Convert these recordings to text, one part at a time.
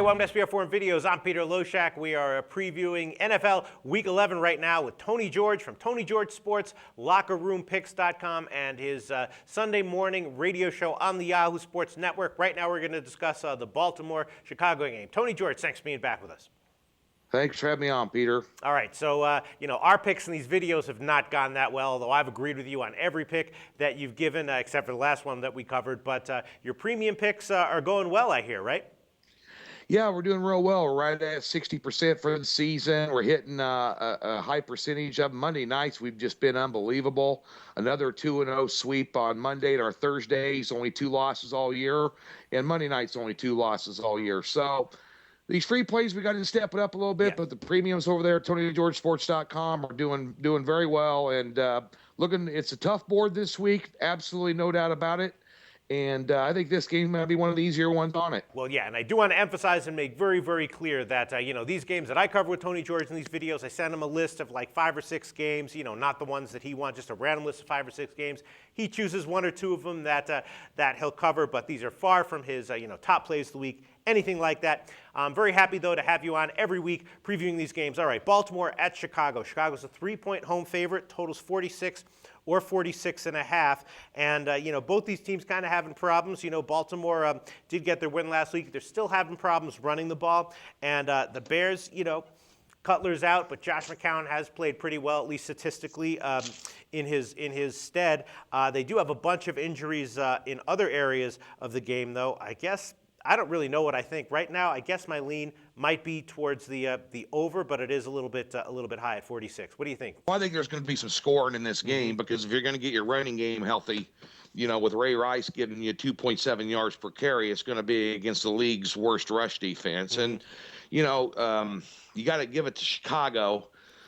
Welcome to SBR Forum Videos. I'm Peter Loshak. We are previewing NFL Week 11 right now with Tony George from Tony George Sports, LockerRoomPicks.com, and his Sunday morning radio show on the Yahoo Sports Network. Right now we're going to discuss the Baltimore-Chicago game. Tony George, thanks for being back with us. Thanks for having me on, Peter. All right, so, our picks in these videos have not gone that well, although I've agreed with you on every pick that you've given, except for the last one that we covered. But your premium picks are going well, I hear, right? Yeah, we're doing real well. We're right at 60% for the season. We're hitting a high percentage of Monday nights. We've just been unbelievable. Another 2-0 sweep on Monday and our Thursdays, only 2 losses all year. And Monday nights, only 2 losses all year. So these free plays, we got to step it up a little bit, but the premiums over there at TonyGeorgeSports.com are doing very well. And it's a tough board this week. Absolutely no doubt about it. And I think this game might be one of the easier ones on it. Well, yeah, and I do want to emphasize and make very, very clear that, these games that I cover with Tony George in these videos, I send him a list of like 5 or 6 games, not the ones that he wants, just a random list of 5 or 6 games. He chooses 1 or 2 of them that he'll cover, but these are far from his, top plays of the week, anything like that. I'm very happy, though, to have you on every week previewing these games. All right, Baltimore at Chicago. Chicago's a 3-point home favorite, totals 46 or 46.5. And, both these teams kind of having problems. Baltimore did get their win last week. They're still having problems running the ball. And the Bears, Cutler's out, but Josh McCown has played pretty well, at least statistically, in his stead. They do have a bunch of injuries in other areas of the game, though. I don't really know what I think right now. I guess my lean might be towards the over, but it is a little bit high at 46. What do you think? Well, I think there's going to be some scoring in this game because if you're going to get your running game healthy, with Ray Rice giving you 2.7 yards per carry, it's going to be against the league's worst rush defense. And you got to give it to Chicago.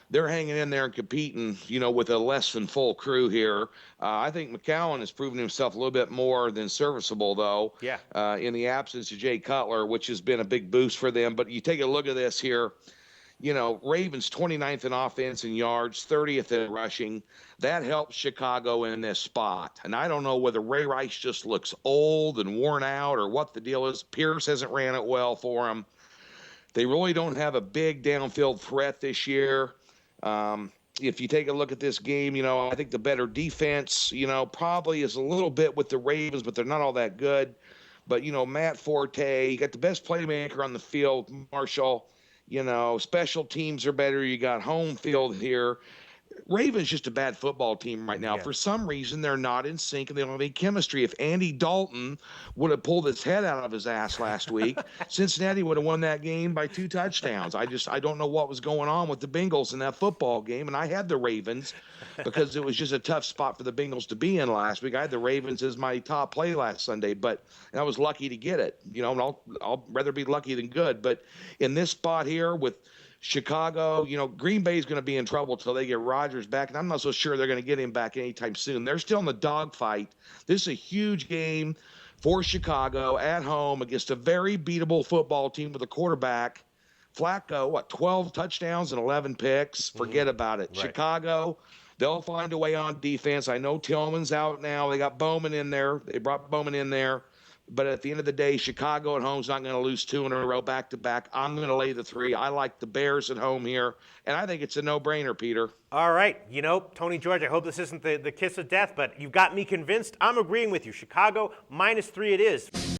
They're hanging in there and competing, with a less than full crew here. I think McCown has proven himself a little bit more than serviceable, though. Yeah. In the absence of Jay Cutler, which has been a big boost for them. But you take a look at this here. Ravens 29th in offense in yards, 30th in rushing. That helps Chicago in this spot. And I don't know whether Ray Rice just looks old and worn out or what the deal is. Pierce hasn't ran it well for him. They really don't have a big downfield threat this year. If you take a look at this game, I think the better defense, probably is a little bit with the Ravens, but they're not all that good. But, Matt Forte, you got the best playmaker on the field, Marshall. Special teams are better. You got home field here. Ravens just a bad football team right now. Yeah. For some reason, they're not in sync and they don't have any chemistry. If Andy Dalton would have pulled his head out of his ass last week, Cincinnati would have won that game by 2 touchdowns. I don't know what was going on with the Bengals in that football game. And I had the Ravens because it was just a tough spot for the Bengals to be in last week. I had the Ravens as my top play last Sunday, but I was lucky to get it. And I'll rather be lucky than good. But in this spot here with Chicago, Green Bay is going to be in trouble until they get Rodgers back, and I'm not so sure they're going to get him back anytime soon. They're still in the dogfight. This is a huge game for Chicago at home against a very beatable football team with a quarterback. Flacco, 12 touchdowns and 11 picks? Forget about it. Right. Chicago, they'll find a way on defense. I know Tillman's out now. They got Bowman in there. They brought Bowman in there. But at the end of the day, Chicago at home is not going to lose 2 in a row back-to-back. I'm going to lay the 3. I like the Bears at home here, and I think it's a no-brainer, Peter. All right. Tony George, I hope this isn't the kiss of death, but you've got me convinced. I'm agreeing with you. Chicago, -3 it is.